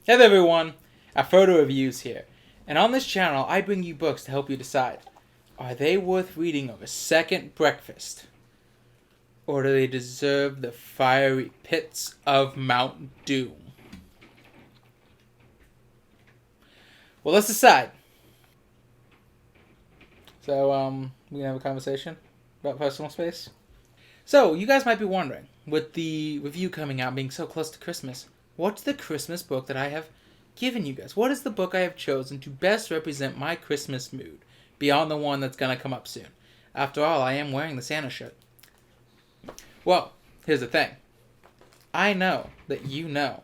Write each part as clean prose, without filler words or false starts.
Hey there everyone, Afrodo Reviews here, and on this channel I bring you books to help you decide, are they worth reading over a second breakfast? Or do they deserve the fiery pits of Mount Doom? Well, let's decide. So, we can have a conversation about personal space? So, you guys might be wondering, with the review coming out being so close to Christmas, what's the Christmas book that I have given you guys? What is the book I have chosen to best represent my Christmas mood, beyond the one that's going to come up soon? After all, I am wearing the Santa shirt. Well, here's the thing. I know that you know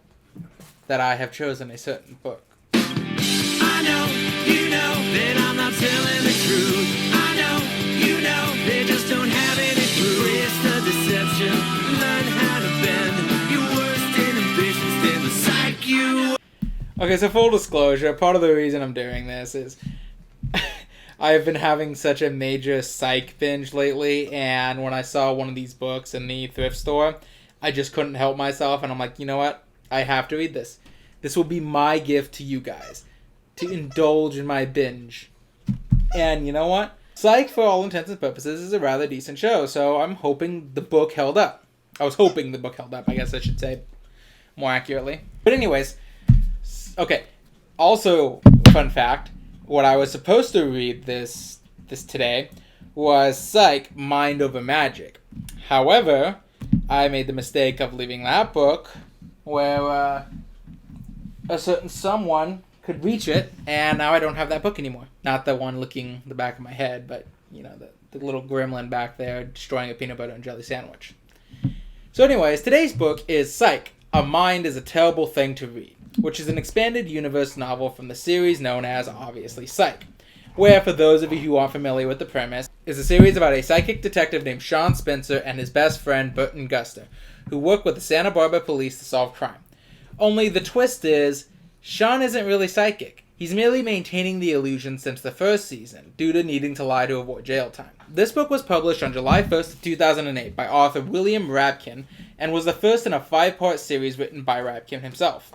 that I have chosen a certain book. I know, you know, that I'm not telling the truth. I know, you know, they just don't have any proof. It's the deception, learn how to bend your worst inhibitions, then the psych you. Okay, so full disclosure, part of the reason I'm doing this is I've been having such a major Psych binge lately, and when I saw one of these books in the thrift store, I just couldn't help myself, and I'm like, you know what? I have to read this. This will be my gift to you guys, to indulge in my binge. And you know what? Psych, for all intents and purposes, is a rather decent show, so I'm hoping the book held up. I was hoping the book held up, I guess I should say more accurately. But anyways, okay. Also, fun fact, what I was supposed to read this today was Psych, Mind Over Magic. However, I made the mistake of leaving that book where a certain someone could reach it, and now I don't have that book anymore. Not the one licking the back of my head, but, you know, the little gremlin back there destroying a peanut butter and jelly sandwich. So anyways, today's book is Psych, A Mind is a Terrible Thing to Read, which is an expanded universe novel from the series known as, obviously, Psych, where, for those of you who aren't familiar with the premise, is a series about a psychic detective named Sean Spencer and his best friend, Burton Guster, who work with the Santa Barbara police to solve crime. Only the twist is, Sean isn't really psychic. He's merely maintaining the illusion since the first season, due to needing to lie to avoid jail time. This book was published on July 1st, 2008 by author William Rabkin, and was the first in a 5-part series written by Rabkin himself.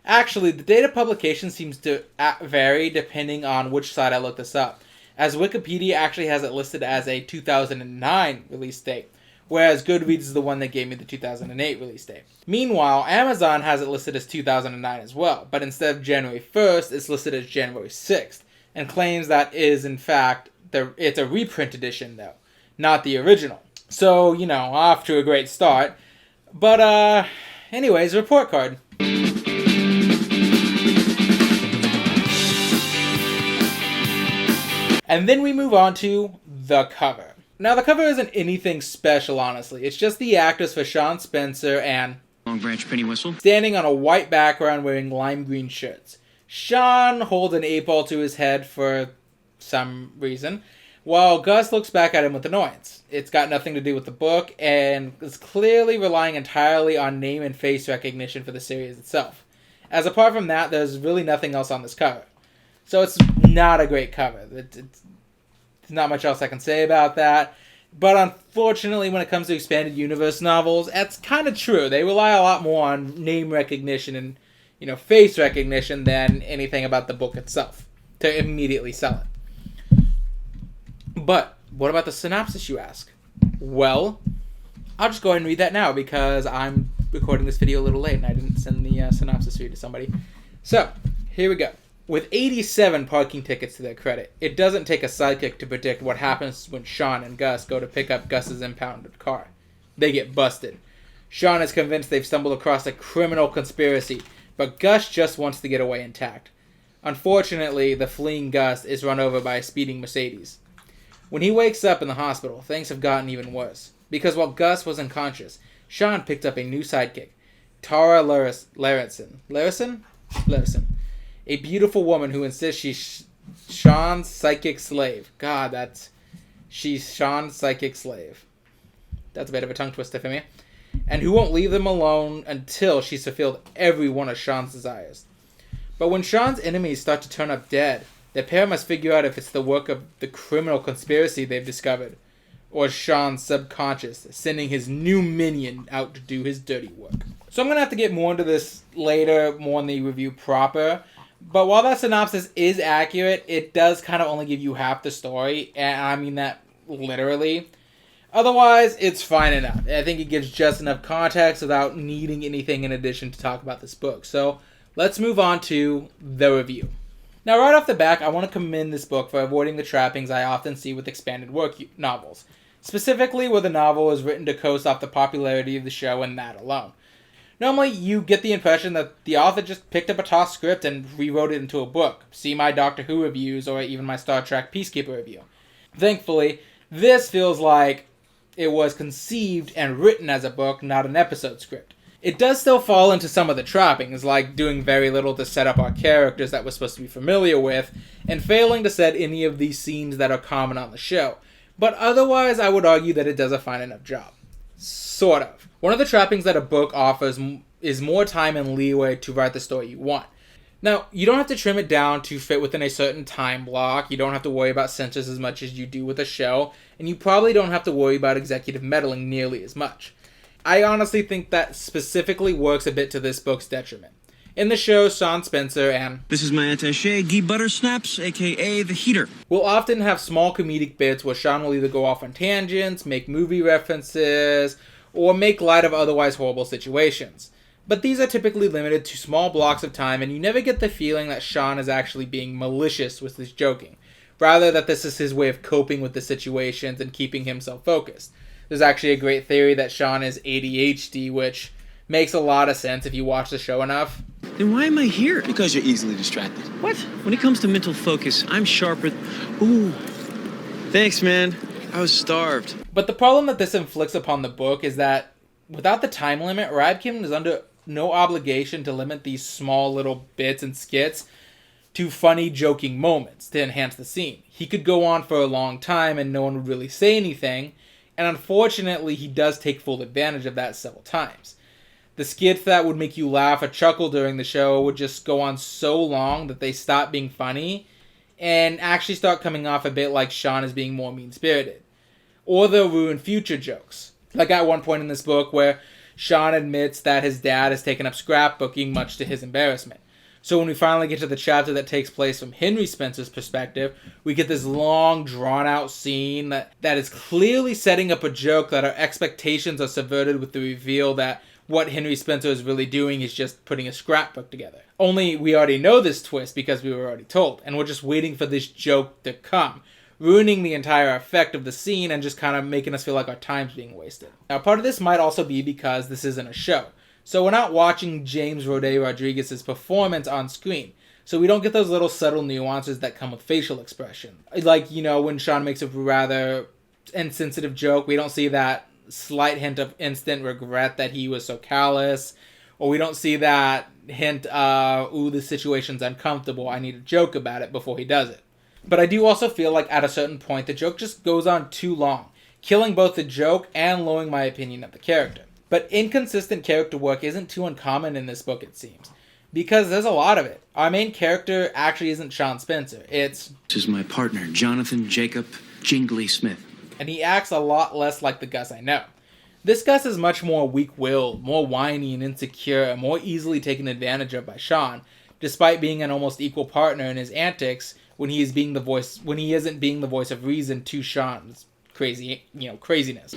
Actually, the date of publication seems to vary depending on which side I look this up, as Wikipedia actually has it listed as a 2009 release date, whereas Goodreads is the one that gave me the 2008 release date. Meanwhile, Amazon has it listed as 2009 as well, but instead of January 1st, it's listed as January 6th, and claims that is, in fact, it's a reprint edition, though, not the original. So, you know, off to a great start. But, anyways, report card. And then we move on to the cover. Now, the cover isn't anything special, honestly. It's just the actors for Sean Spencer and Long Branch Penny Whistle standing on a white background wearing lime green shirts. Sean holds an 8-ball to his head for some reason, while Gus looks back at him with annoyance. It's got nothing to do with the book, and is clearly relying entirely on name and face recognition for the series itself. As apart from that, there's really nothing else on this cover. So it's not a great cover. It's not much else I can say about that. But unfortunately, when it comes to expanded universe novels, that's kind of true. They rely a lot more on name recognition and, you know, face recognition than anything about the book itself to immediately sell it. But what about the synopsis, you ask? Well, I'll just go ahead and read that now because I'm recording this video a little late and I didn't send the synopsis read to somebody. So, here we go. With 87 parking tickets to their credit, it doesn't take a psychic to predict what happens when Sean and Gus go to pick up Gus's impounded car. They get busted. Sean is convinced they've stumbled across a criminal conspiracy, but Gus just wants to get away intact. Unfortunately, the fleeing Gus is run over by a speeding Mercedes. When he wakes up in the hospital, things have gotten even worse, because while Gus was unconscious, Sean picked up a new sidekick, Tara Larison, a beautiful woman who insists she's Sean's psychic slave. God, she's Sean's psychic slave. That's a bit of a tongue twister for me. And who won't leave them alone until she's fulfilled every one of Sean's desires. But when Sean's enemies start to turn up dead, the pair must figure out if it's the work of the criminal conspiracy they've discovered, or Sean's subconscious sending his new minion out to do his dirty work. So I'm going to have to get more into this later, more in the review proper. But while that synopsis is accurate, it does kind of only give you half the story, and I mean that literally. Otherwise, it's fine enough. I think it gives just enough context without needing anything in addition to talk about this book. So let's move on to the review. Now, right off the bat, I want to commend this book for avoiding the trappings I often see with expanded work novels, specifically where the novel is written to coast off the popularity of the show and that alone. Normally, you get the impression that the author just picked up a tossed script and rewrote it into a book. See my Doctor Who reviews or even my Star Trek Peacekeeper review. Thankfully, this feels like it was conceived and written as a book, not an episode script. It does still fall into some of the trappings, like doing very little to set up our characters that we're supposed to be familiar with, and failing to set any of these scenes that are common on the show. But otherwise, I would argue that it does a fine enough job. Sort of. One of the trappings that a book offers is more time and leeway to write the story you want. Now, you don't have to trim it down to fit within a certain time block, you don't have to worry about censors as much as you do with a show, and you probably don't have to worry about executive meddling nearly as much. I honestly think that specifically works a bit to this book's detriment. In the show, Sean Spencer and This is my attaché, Guy Buttersnaps, aka The Heater. will often have small comedic bits where Sean will either go off on tangents, make movie references, or make light of otherwise horrible situations. But these are typically limited to small blocks of time, and you never get the feeling that Sean is actually being malicious with his joking. Rather, that this is his way of coping with the situations and keeping himself focused. There's actually a great theory that Sean is ADHD, which makes a lot of sense if you watch the show enough. Then why am I here? Because you're easily distracted. What? When it comes to mental focus, I'm sharper. Ooh. Thanks, man. I was starved. But the problem that this inflicts upon the book is that without the time limit, Radkin is under no obligation to limit these small little bits and skits to funny, joking moments to enhance the scene. He could go on for a long time and no one would really say anything, and unfortunately he does take full advantage of that several times. The skits that would make you laugh or chuckle during the show would just go on so long that they stop being funny and actually start coming off a bit like Sean is being more mean-spirited. Or they'll ruin future jokes. Like at one point in this book where Sean admits that his dad has taken up scrapbooking much to his embarrassment. So when we finally get to the chapter that takes place from Henry Spencer's perspective, we get this long, drawn-out scene that is clearly setting up a joke that our expectations are subverted with the reveal that what Henry Spencer is really doing is just putting a scrapbook together. Only we already know this twist because we were already told, and we're just waiting for this joke to come, ruining the entire effect of the scene and just kind of making us feel like our time's being wasted. Now, part of this might also be because this isn't a show. So we're not watching James Roday Rodriguez's performance on screen. So we don't get those little subtle nuances that come with facial expression. Like, when Sean makes a rather insensitive joke, we don't see that slight hint of instant regret that he was so callous. Or we don't see that hint of, ooh, this situation's uncomfortable, I need to joke about it before he does it. But I do also feel like at a certain point, the joke just goes on too long, killing both the joke and lowering my opinion of the character. But inconsistent character work isn't too uncommon in this book, it seems. Because there's a lot of it. Our main character actually isn't Sean Spencer. This is my partner, Jonathan Jacob Jingley Smith. And he acts a lot less like the Gus I know. This Gus is much more weak-willed, more whiny and insecure, and more easily taken advantage of by Sean, despite being an almost equal partner in his antics when he isn't being the voice of reason to Sean's craziness.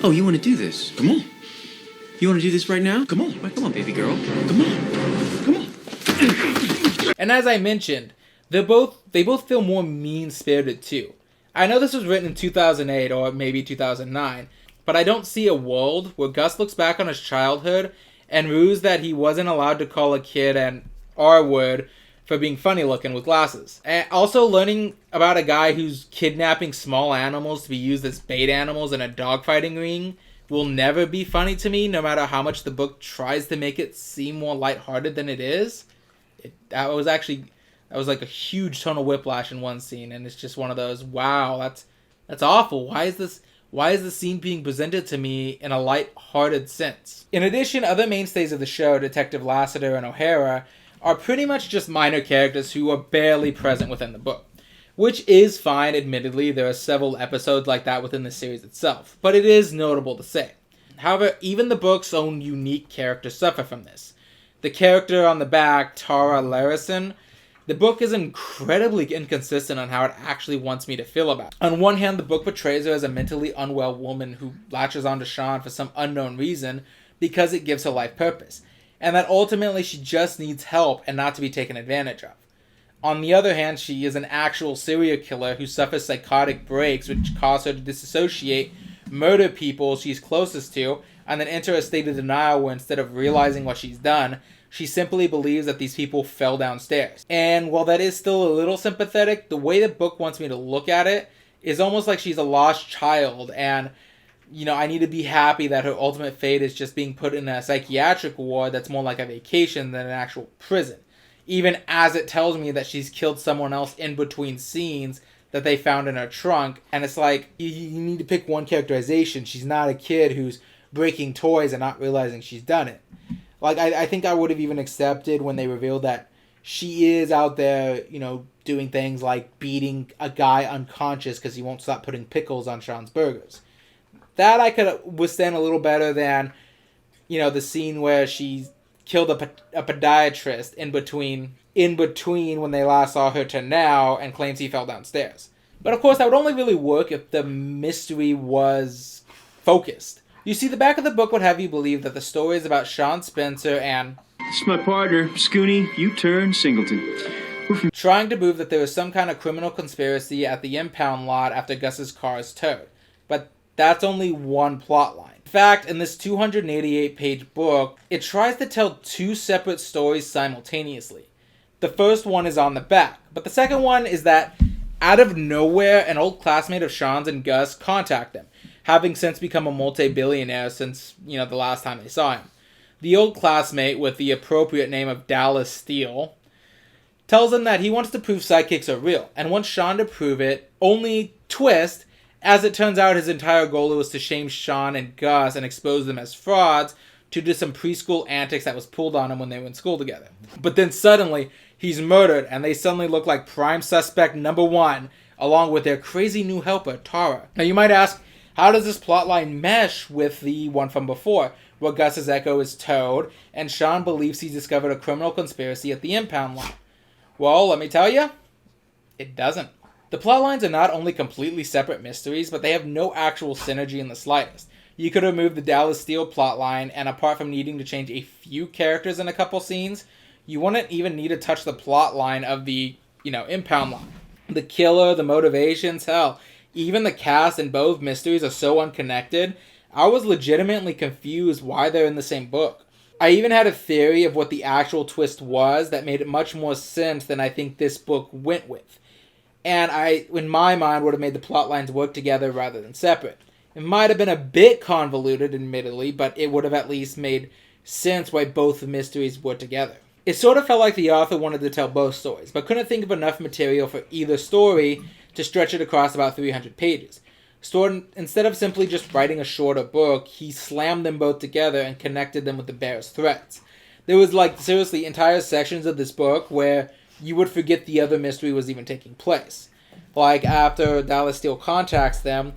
Oh, you want to do this? Come on. You want to do this right now? Come on. Right, come on, baby girl. Come on. Come on. And as I mentioned, they both feel more mean-spirited too. I know this was written in 2008 or maybe 2009, but I don't see a world where Gus looks back on his childhood and rues that he wasn't allowed to call a kid an R-word for being funny-looking with glasses. And also learning about a guy who's kidnapping small animals to be used as bait animals in a dogfighting ring will never be funny to me, no matter how much the book tries to make it seem more lighthearted than it is. That was like a huge tonal whiplash in one scene, and it's just one of those, wow, that's awful. Why is the scene being presented to me in a light-hearted sense? In addition, other mainstays of the show, Detective Lassiter and O'Hara, are pretty much just minor characters who are barely present within the book. Which is fine, admittedly. There are several episodes like that within the series itself. But it is notable to say. However, even the book's own unique characters suffer from this. The character on the back, Tara Larison, the book is incredibly inconsistent on how it actually wants me to feel about it. On one hand, the book portrays her as a mentally unwell woman who latches onto Sean for some unknown reason because it gives her life purpose, and that ultimately she just needs help and not to be taken advantage of. On the other hand, she is an actual serial killer who suffers psychotic breaks which cause her to disassociate, murder people she's closest to, and then enter a state of denial where instead of realizing what she's done, she simply believes that these people fell downstairs. And while that is still a little sympathetic, the way the book wants me to look at it is almost like she's a lost child, and I need to be happy that her ultimate fate is just being put in a psychiatric ward that's more like a vacation than an actual prison. Even as it tells me that she's killed someone else in between scenes that they found in her trunk, and it's like, you need to pick one characterization. She's not a kid who's breaking toys and not realizing she's done it. Like, I think I would have even accepted when they revealed that she is out there, doing things like beating a guy unconscious because he won't stop putting pickles on Sean's burgers. That I could withstand a little better than, the scene where she killed a podiatrist in between when they last saw her to now and claims he fell downstairs. But of course, that would only really work if the mystery was focused. You see, the back of the book would have you believe that the story is about Sean Spencer and... This is my partner, Scooney, U-turn, Singleton. trying to prove that there was some kind of criminal conspiracy at the impound lot after Gus's car is towed. But that's only one plot line. In fact, in this 288-page book, it tries to tell two separate stories simultaneously. The first one is on the back, but the second one is that, out of nowhere, an old classmate of Sean's and Gus contact them, having since become a multi-billionaire since, the last time they saw him. The old classmate, with the appropriate name of Dallas Steele, tells him that he wants to prove psychics are real, and wants Sean to prove it, only twist, as it turns out his entire goal was to shame Sean and Gus and expose them as frauds due to some preschool antics that was pulled on him when they were in school together. But then suddenly, he's murdered, and they suddenly look like prime suspect number one, along with their crazy new helper, Tara. Now you might ask, how does this plotline mesh with the one from before, where Gus's echo is towed, and Sean believes he's discovered a criminal conspiracy at the impound lot? Well, let me tell you, it doesn't. The plotlines are not only completely separate mysteries, but they have no actual synergy in the slightest. You could remove the Dallas Steele plotline, and apart from needing to change a few characters in a couple scenes, you wouldn't even need to touch the plotline of the, impound lot. The killer, the motivations, hell, even the cast in both mysteries are so unconnected, I was legitimately confused why they're in the same book. I even had a theory of what the actual twist was that made it much more sense than I think this book went with. And I, in my mind, would have made the plot lines work together rather than separate. It might have been a bit convoluted, admittedly, but it would have at least made sense why both the mysteries were together. It sort of felt like the author wanted to tell both stories, but couldn't think of enough material for either story to stretch it across about 300 pages. Instead of simply just writing a shorter book, he slammed them both together and connected them with the bear's threats. There was, seriously, entire sections of this book where you would forget the other mystery was even taking place. After Dallas Steele contacts them,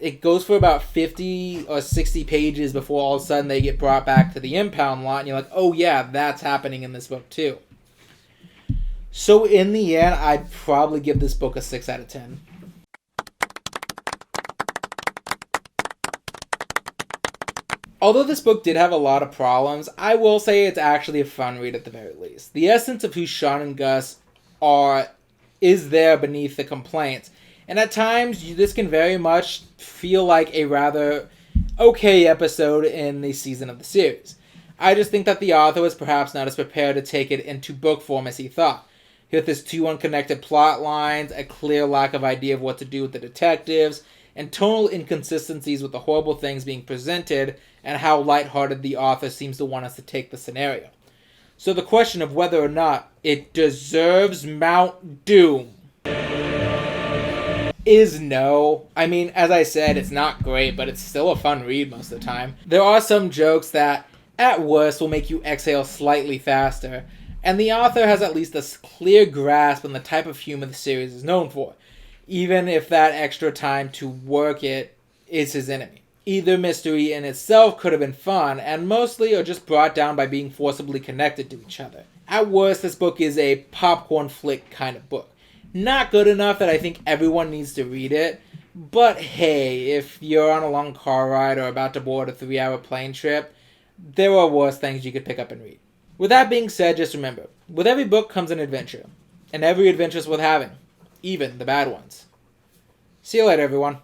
it goes for about 50 or 60 pages before all of a sudden they get brought back to the impound lot, and you're like, oh yeah, that's happening in this book too. So in the end, I'd probably give this book a 6 out of 10. Although this book did have a lot of problems, I will say it's actually a fun read at the very least. The essence of who Sean and Gus are is there beneath the complaints, and at times this can very much feel like a rather okay episode in the season of the series. I just think that the author was perhaps not as prepared to take it into book form as he thought. With his two unconnected plot lines, a clear lack of idea of what to do with the detectives, and tonal inconsistencies with the horrible things being presented, and how lighthearted the author seems to want us to take the scenario. So the question of whether or not it deserves Mount Doom is no. I mean, as I said, it's not great, but it's still a fun read most of the time. There are some jokes that, at worst, will make you exhale slightly faster, and the author has at least a clear grasp on the type of humor the series is known for, even if that extra time to work it is his enemy. Either mystery in itself could have been fun, and mostly are just brought down by being forcibly connected to each other. At worst, this book is a popcorn flick kind of book. Not good enough that I think everyone needs to read it, but hey, if you're on a long car ride or about to board a 3-hour plane trip, there are worse things you could pick up and read. With that being said, just remember, with every book comes an adventure, and every adventure is worth having, even the bad ones. See you later, everyone.